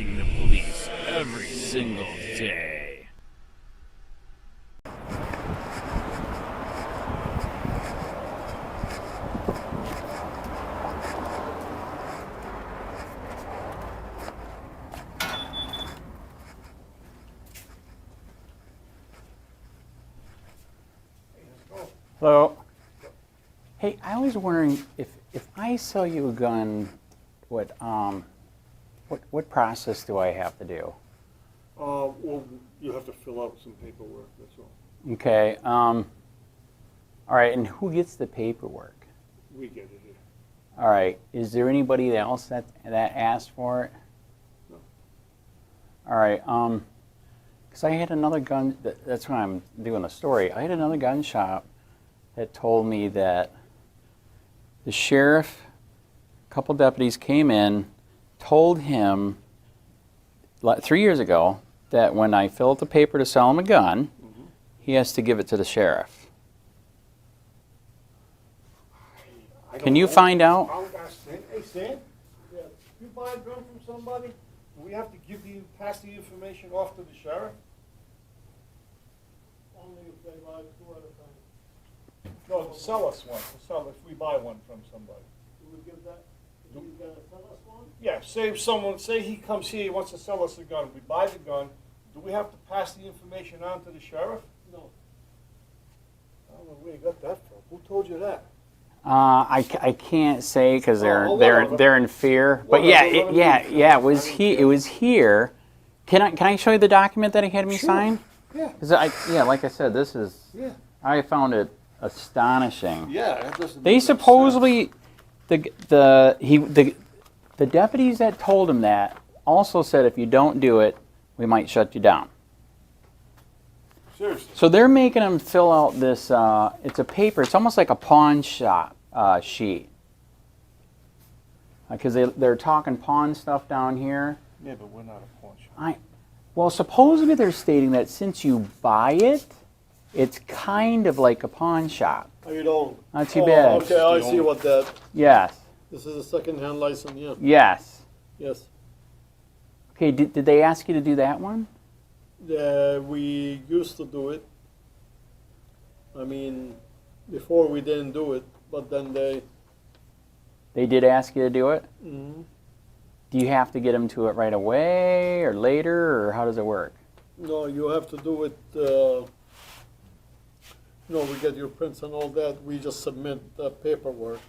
harassing the police every single day. Hello. Hey, I was wondering if I sell you a gun, what process do I have to do? Well, you have to fill out some paperwork, that's all. Okay. All right, and who gets the paperwork? We get it here. All right. Is there anybody else that asked for it? No. All right. Because I had another gun. That's why I'm doing a story. I had another gun shop that told me that the sheriff, a couple deputies came in, told him 3 years ago that when I fill out the paper to sell him a gun, he has to give it to the sheriff. Can you find out? Hey, Stan, yeah, you buy a gun from somebody, do we have to pass the information off to the sheriff? Only if they buy two at a time. No, sell us one, if we buy one from somebody. Do we give that, if he's gonna sell us one? Yeah, say he comes here, he wants to sell us a gun, we buy the gun, do we have to pass the information on to the sheriff? No. I don't know where you got that from, who told you that? I can't say because Oh, they're in fear. But yeah, it was here. Can I show you the document that he had me sign? Yeah. Because like I said, this is. Yeah. I found it astonishing. Yeah, that doesn't They make supposedly the deputies that told him that also said if you don't do it, we might shut you down. Seriously. So they're making him fill out this. It's a paper. It's almost like a pawn shop sheet. Because they're talking pawn stuff down here. Yeah, but we're not a pawn shop. Well, supposedly they're stating that since you buy it, it's kind of like a pawn shop. Oh, you don't? Not too bad. Okay, I see what that, Yes. this is a second-hand license, yeah. Yes. Yes. Okay, did they ask you to do that one? We used to do it. I mean, before we didn't do it, but then They did ask you to do it? Mhm. Do you have to get them to it right away or later, or how does it work? No, you have to do it, we get your prints and all that, we just submit the paperwork.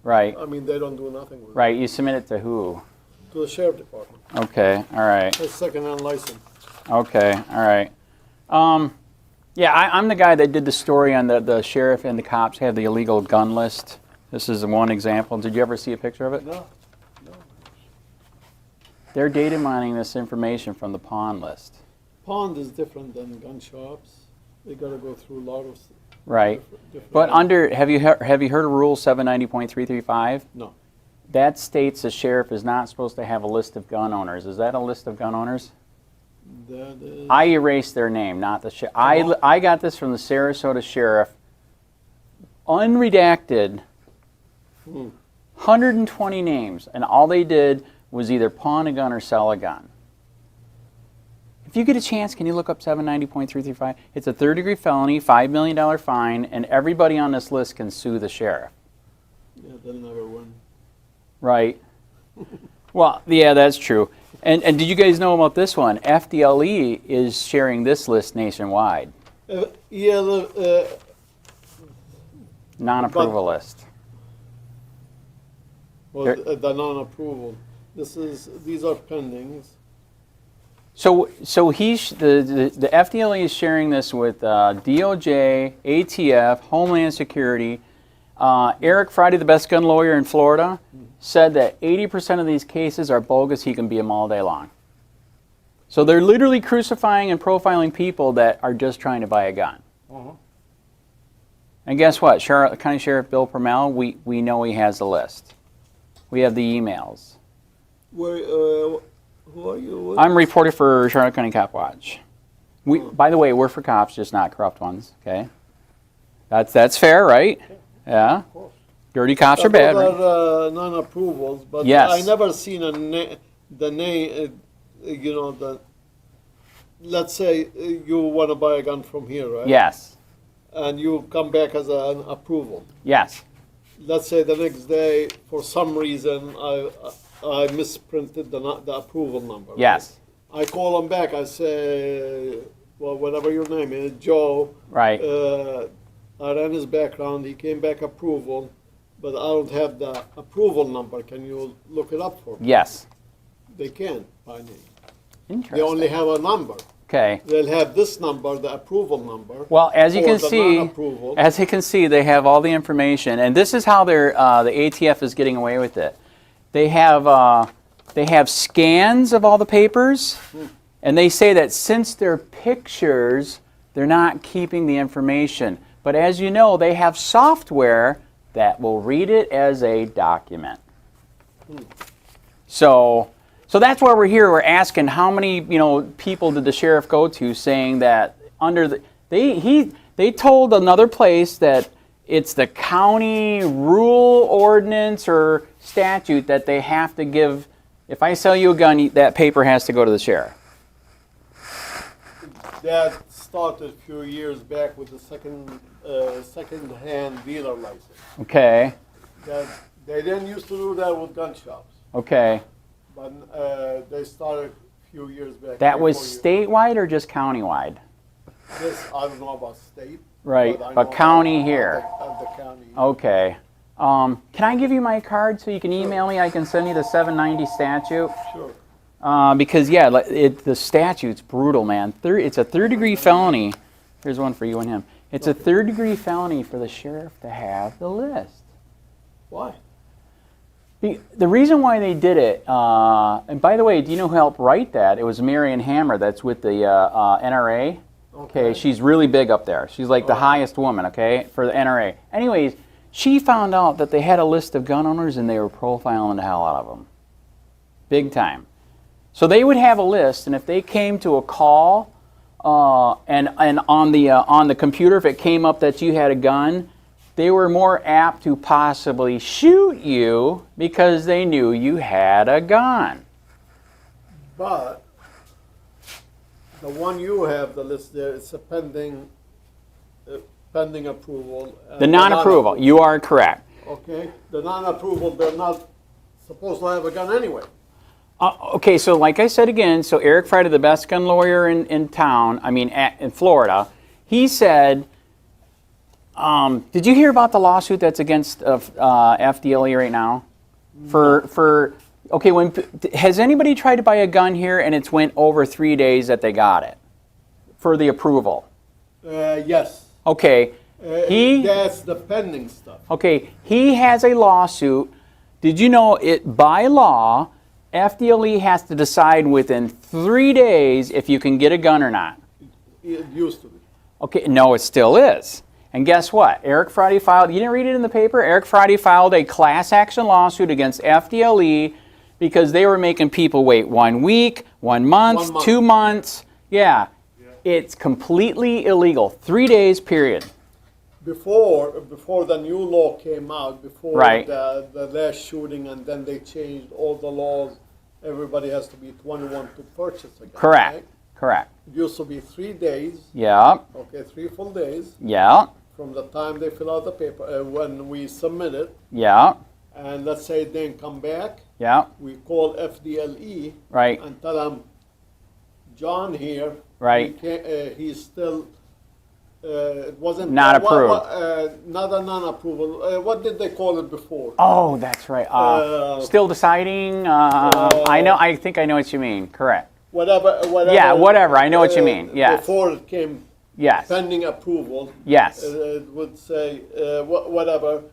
Right. I mean, they don't do nothing with it. Right, you submit it to who? To the sheriff department. Okay, all right. It's second-hand license. Okay, all right. Yeah, I'm the guy that did the story on the sheriff and the cops have the illegal gun list. This is one example. Did you ever see a picture of it? No. They're data mining this information from the pawn list. Pond is different than gun shops. They gotta go through a lot of. Right. different- But have you heard of Rule 790.335? No. That states the sheriff is not supposed to have a list of gun owners. Is that a list of gun owners? That is. I erased their name, not the sheriff. I got this from the Sarasota sheriff, unredacted, 120 names, and all they did was either pawn a gun or sell a gun. If you get a chance, can you look up 790.335? It's a third-degree felony, $5 million fine, and everybody on this list can sue the sheriff. Yeah, they'll never win. Right. Well, yeah, that's true. And did you guys know about this one? FDLE is sharing this list nationwide. Yeah, Non-approval list. the non-approval. These are pendings. So the FDLE is sharing this with DOJ, ATF, Homeland Security. Eric Friday, the best gun lawyer in Florida, said that 80% of these cases are bogus. He can beat them all day long. So they're literally crucifying and profiling people that are just trying to buy a gun. And guess what? Charlotte County Sheriff Bill Permel, we know he has the list. We have the emails. Who are you? I'm a reporter for Charlotte County Copwatch. By the way, we're for cops, just not corrupt ones. Okay, that's fair, right? Yeah. Of course. Dirty cops are bad. Right? Non-approvals, but Yes. I never seen the name you know, let's say you want to buy a gun from here, right? Yes. And you come back as an approval. Yes. Let's say the next day, for some reason, I misprinted the approval number. right? Yes. I call him back. I say, well, whatever your name is, Joe. Right. I ran his background. He came back approval, but I don't have the approval number. Can you look it up for me? Yes. They can't by name. Interesting. They only have a number. Okay. They'll have this number, the approval number. Well, as you or can the see, non-approval. as you can see, they have all the information, and this is how the ATF is getting away with it. They have scans of all the papers, and they say that since they're pictures, they're not keeping the information. But as you know, they have software that will read it as a document. So that's why we're here. We're asking how many people did the sheriff go to, saying that under the they told another place that it's the county rule, ordinance, or statute that they have to give. If I sell you a gun, that paper has to go to the sheriff. That started a few years back with the second-hand dealer license. Okay. That they didn't used to do that with gun shops, Okay. but they started a few years back. That 3 or was 4 years. statewide or just countywide? This I don't know about state. Right, I but know county about here. the county. Okay. Can I give you my card so you can email me? I can send you the 790 statute. Sure. Because the statute's brutal, man. It's a third-degree felony. Here's one for you and him. It's a third-degree felony for the sheriff to have the list. Why? The reason why they did it, and by the way, do you know who helped write that? It was Marion Hammer. That's with the NRA. Okay, she's really big up there. She's like the highest woman, okay, for the NRA. Anyways, she found out that they had a list of gun owners and they were profiling the hell out of them. Big time. So they would have a list, and if they came to a call, and on the computer, if it came up that you had a gun, they were more apt to possibly shoot you because they knew you had a gun. But the one you have, the list there, it's a pending approval. The non-approval, you are correct. Okay, the non-approval, they're not supposed to have a gun anyway. Okay, so like I said again, so Eric Friday, the best gun lawyer in town, in Florida, he said, did you hear about the lawsuit that's against FDLE right now? Has anybody tried to buy a gun here and it's went over 3 days that they got it for the approval? Yes. Okay, That's the pending stuff. okay, he has a lawsuit. Did you know it by law, FDLE has to decide within 3 days if you can get a gun or not? It used to be. Okay, no, it still is. And guess what? Eric Friday filed, you didn't read it in the paper? Eric Friday filed a class action lawsuit against FDLE because they were making people wait 1 week, 1 month, 1 month. 2 months. Yeah, it's completely illegal. 3 days, period. Before the new law came out, before Right. the last shooting, and then they changed all the laws. Everybody has to be 21 to purchase a gun. Correct, Right? correct. It used to be 3 days. Yeah, Okay, 3 full days yeah, from the time they fill out the paper when we submit it. yeah, And let's say it didn't come back, yeah, we call FDLE right, and tell them, John here, right. he's still. It wasn't Not approved. Not a non-approval. What did they call it before? Oh, that's right. Still deciding. I think I know what you mean. Correct. Whatever. Yeah, whatever. I know what you mean. Yes. Before it came Yes. pending approval, Yes. it would say whatever.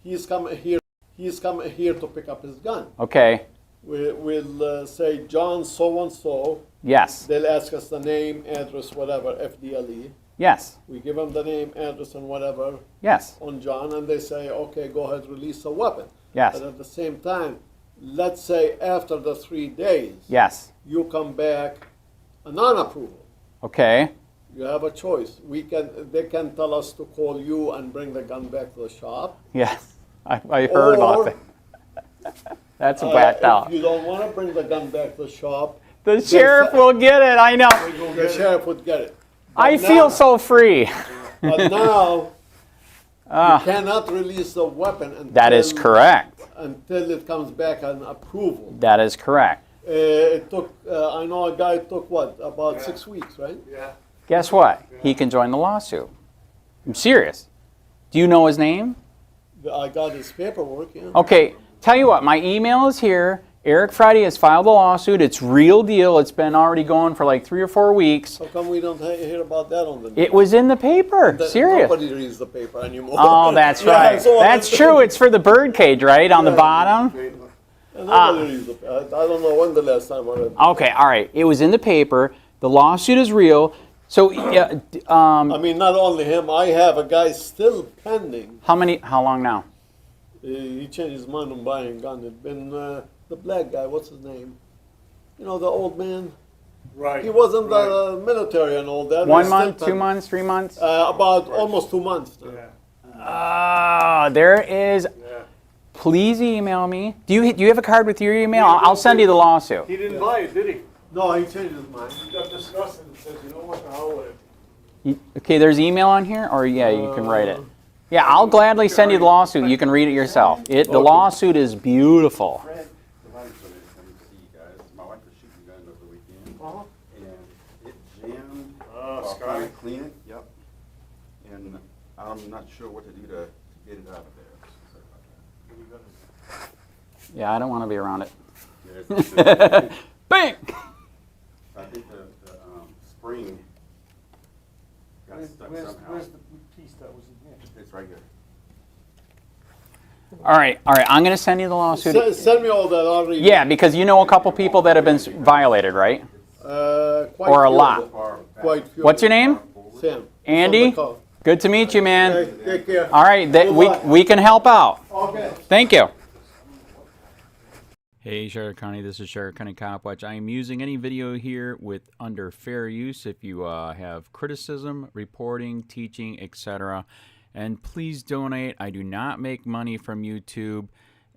He's coming here. He's coming here to pick up his gun. Okay. We'll say John so and so. Yes. They'll ask us the name, address, whatever. FDLE. Yes. We give them the name, address, and whatever Yes. on John, and they say, okay, go ahead, release a weapon. Yes. But at the same time, let's say after the 3 days, Yes. you come back a non-approval. Okay. You have a choice. They can tell us to call you and bring the gun back to the shop. Yes. I heard about Or, that. That's whacked out. If you don't want to bring the gun back to the shop, The sheriff will get it. I know. The sheriff would get it. I But feel now- so free. But now, Ah, you cannot release the weapon until, that is correct. until it comes back on approval. That is correct. It took, I know a guy took what, about 6 weeks, right? Yeah. Guess what? He can join the lawsuit. I'm serious. Do you know his name? I got his paperwork, yeah. Okay, tell you what, my email is here. Eric Friday has filed a lawsuit. It's real deal. It's been already going for like 3 or 4 weeks. How come we don't hear about that on the news? It was in the paper. That- Serious. Nobody reads the paper anymore. Oh, that's Yeah, right. so- That's true. It's for the birdcage, right, on the bottom? Nobody reads the paper. I don't know when the last time I read. Okay, all right. It was in the paper. The lawsuit is real. So, I mean, not only him, I have a guy still pending. how long now? He changed his mind on buying a gun. It's been the black guy, what's his name? You know, the old man. Right. He was in the military and all that. 1 He's still month, 2 pending. months, 3 months? About almost 2 months now. Yeah. There is. Yeah. Please email me. Do you have a card with your email? I'll send you the lawsuit. He didn't buy it, did he? No, he changed his mind. He got disgusted and says, you know what, the hell with it. Okay, there's email on here, or yeah, you can write it. Yeah, I'll gladly send you the lawsuit. You can read it yourself. The lawsuit is beautiful. My wife was shooting guns over the weekend, and it jammed. Oh, I'll Scotty. finally clean it, yep. And I'm not sure what to do to get it out of there. Sorry about that. Yeah, I don't want to be around it. Yeah, it's- Bang! I think the spring got stuck somehow. Where's the piece that was in here? It's right here. All right. I'm going to send you the lawsuit. Send me all that. I'll read it. Yeah, because you know a couple people that have been violated, right? Quite Or a few lot. of them. Quite few. What's your name? Sam. Andy? On the call. Good to meet you, man. Okay, take care. All right, Goodbye. we can help out. Okay. Thank you. Hey, Sheriff County, this is Sheriff County Copwatch. I am using any video here with under fair use if you have criticism, reporting, teaching, etc. And please donate. I do not make money from YouTube,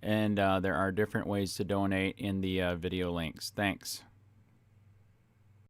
and there are different ways to donate in the video links. Thanks.